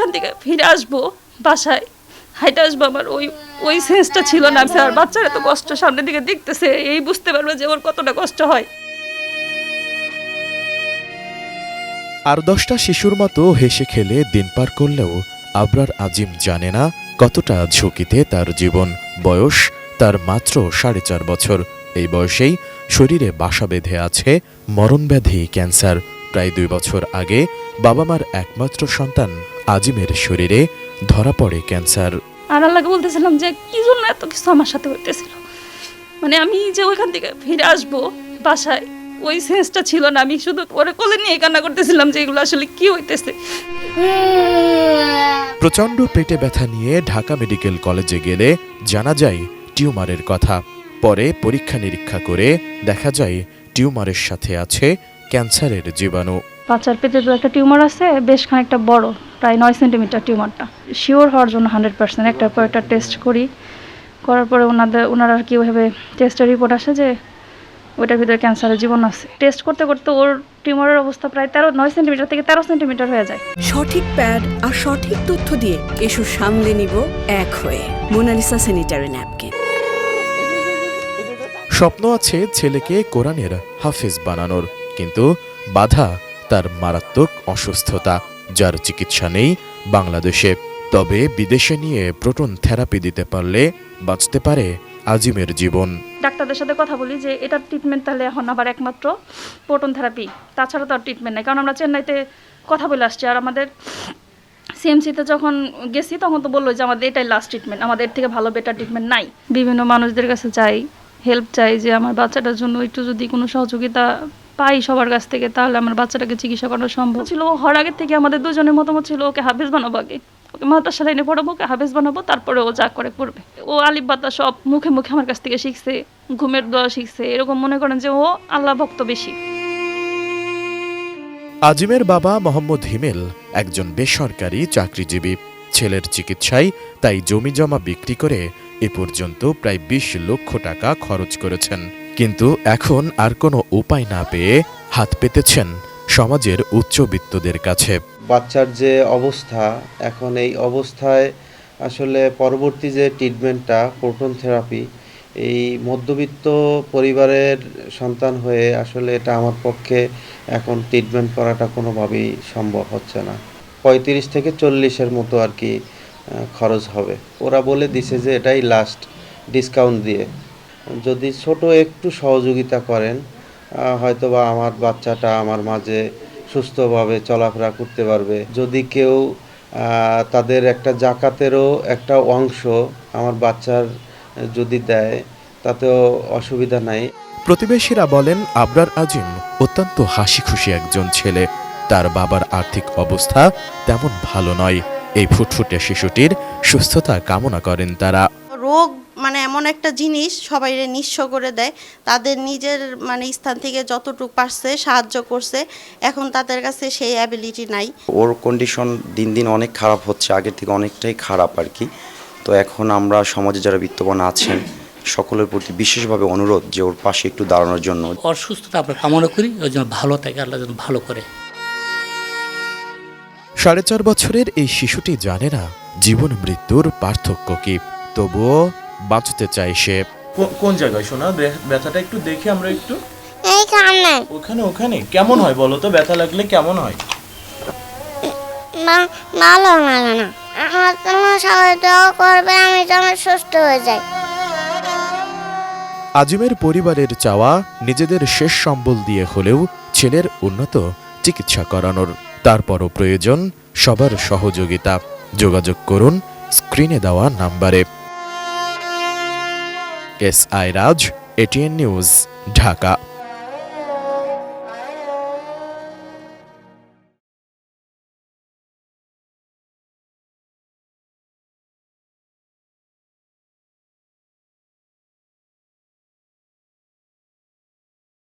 ওইখান থেকে ফিরে আসবো বাসায়, হাইটে আসবো, আমার ওই সেন্সটা ছিল না। আর বাচ্চারা তো কষ্ট সামনের দিকে দেখতেছে, এই বুঝতে পারবে যে ওর কতটা কষ্ট হয়। আর 10টা শিশুর মতো হেসে খেলে দিন পার করলেও আবরার আজিম জানে না কতটা ঝুঁকিতে তার জীবন। বয়স তার মাত্র 4.5 বছর। এই বয়সেই শরীরে বাসা বেঁধে আছে মরণব্যাধি ক্যান্সার। প্রায় 2 বছর আগে বাবা মার একমাত্র সন্তান আজিমের শরীরে ধরা পড়ে ক্যান্সার। আর আল্লাহকে বলতেছিলাম যে কি জন্য এত কিছু আমার সাথে হইতেছিল, মানে আমি যে ওইখান থেকে ফিরে আসবো বাসায়, ওই সেন্সটা ছিল না। আমি শুধু ওরে কোলে নিয়ে কান্না করতেছিলাম যে এগুলো আসলে কি হইতেছে। প্রচণ্ড পেটে ব্যথা নিয়ে ঢাকা মেডিকেল কলেজে গেলে জানা যায় টিউমারের কথা। পরে পরীক্ষা নিরীক্ষা করে দেখা যায় টিউমারের সাথে আছে ক্যান্সারের জীবাণু। বাচ্চার পেটে তো একটা টিউমার আছে, বেশ খানিকটা বড়, প্রায় 9 সেন্টিমিটার টিউমারটা। শিওর হওয়ার জন্য 100% একটার পর একটা টেস্ট করার পরে ওনারা আর কি ওইভাবে টেস্টের রিপোর্ট আসে যে ওইটার ভিতরে ক্যান্সারের জীবাণু আছে। টেস্ট করতে করতে ওর টিউমারের অবস্থা প্রায় 9 সেন্টিমিটার থেকে 13 সেন্টিমিটার হয়ে যায়। সঠিক প্যাড আর সঠিক তথ্য দিয়ে এসব সামলে নিব এক হয়ে। Monalisa sanitary napkin. স্বপ্ন আছে ছেলেকে কোরআনের হাফেজ বানানোর, কিন্তু বাধা তার মারাত্মক অসুস্থতা, যার চিকিৎসা নেই বাংলাদেশে। তবে বিদেশে নিয়ে প্রোটন থেরাপি দিতে পারলে বাঁচতে পারে আজিমের জীবন। ডাক্তারদের সাথে কথা বলি যে এটার ট্রিটমেন্ট তাহলে এখন আবার একমাত্র প্রোটন থেরাপি, তাছাড়া তো আর ট্রিটমেন্ট নেই। কারণ আমরা চেন্নাইতে কথা বলে আসছি, আর আমাদের সিএমসিতে যখন গেছি তখন তো বললো যে আমাদের এটাই লাস্ট ট্রিটমেন্ট, আমাদের থেকে ভালো বেটার ট্রিটমেন্ট নাই। বিভিন্ন মানুষদের কাছে চাই, হেল্প চাই যে আমার বাচ্চাটার জন্য একটু যদি কোনো সহযোগিতা পাই সবার কাছ থেকে, তাহলে আমার বাচ্চাটাকে চিকিৎসা করানো সম্ভব ছিল। হওয়ার আগের থেকে আমাদের দুজনের মতামত ছিল ওকে হাফেজ বানাবো, আগে ওকে মাদ্রাসা লাইনে পড়াবো, ওকে হাফেজ বানাবো, তারপরে ও যা করে করবে। ও আলিফ বাতা সব মুখে মুখে আমার কাছ থেকে শিখছে, ঘুমের দোয়া শিখছে, এরকম মনে করেন যে ও আল্লাহ ভক্ত বেশি। আজিমের বাবা মোহাম্মদ হিমেল একজন বেসরকারি চাকরিজীবী। ছেলের চিকিৎসায় তাই জমি জমা বিক্রি করে এ পর্যন্ত প্রায় 20 লক্ষ টাকা খরচ করেছেন। কিন্তু এখন আর কোনো উপায় না পেয়ে হাত পেতেছেন সমাজের উচ্চবিত্তদের কাছে। বাচ্চার যে অবস্থা, এখন এই অবস্থায় আসলে পরবর্তী যে ট্রিটমেন্টটা প্রোটন থেরাপি, এই মধ্যবিত্ত পরিবারের সন্তান হয়ে আসলে এটা আমার পক্ষে এখন ট্রিটমেন্ট করাটা কোনোভাবেই সম্ভব হচ্ছে না। 35 থেকে 40-এর মতো আর কি খরচ হবে। ওরা বলে দিছে যে এটাই লাস্ট, ডিসকাউন্ট দিয়ে যদি ছোট একটু সহযোগিতা করেন হয়তোবা আমার বাচ্চাটা আমার মাঝে সুস্থভাবে চলাফেরা করতে পারবে। যদি কেউ তাদের একটা জাকাতেরও একটা অংশ আমার বাচ্চার যদি দেয় তাতেও অসুবিধা নাই। প্রতিবেশীরা বলেন আবরার আজিম অত্যন্ত হাসি খুশি একজন ছেলে। তার বাবার আর্থিক অবস্থা তেমন ভালো নয়। এই ফুটফুটে শিশুটির সুস্থতা কামনা করেন তারা। রোগ মানে এমন একটা জিনিস সবাই নিঃস্ব করে দেয়। তাদের নিজের মানে স্থান থেকে যতটুকু পারছে সাহায্য করছে, এখন তাদের কাছে সেই অ্যাবিলিটি নাই। ওর কন্ডিশন দিন দিন অনেক খারাপ হচ্ছে, আগের থেকে অনেকটাই খারাপ আর কি। তো এখন আমরা সমাজে যারা বিত্তবান আছেন সকলের প্রতি বিশেষভাবে অনুরোধ যে ওর পাশে একটু দাঁড়ানোর জন্য। অসুস্থতা আমরা কামনা করি, ওই জন্য ভালো থাকে, আল্লাহ যেন ভালো করে। 4.5 বছরের এই শিশুটি জানে না জীবন মৃত্যুর পার্থক্য কি, তবুও বাঁচতে চায় সে। কোন জায়গায় শোনা ব্যথাটা একটু দেখি আমরা একটু। এইখানে। ওখানে কেমন হয় বলো তো, ব্যথা লাগলে কেমন হয়? না, ভালো লাগে না। আমার তোমার সবাই দোয়া করবে আমি যেন সুস্থ হয়ে যাই। আজিমের পরিবারের চাওয়া নিজেদের শেষ সম্বল দিয়ে হলেও ছেলের উন্নত চিকিৎসা করানোর। তারপরও প্রয়োজন সবার সহযোগিতা। যোগাযোগ করুন স্ক্রিনে দেওয়া নাম্বারে। S I Raj, ATN news, Dhaka.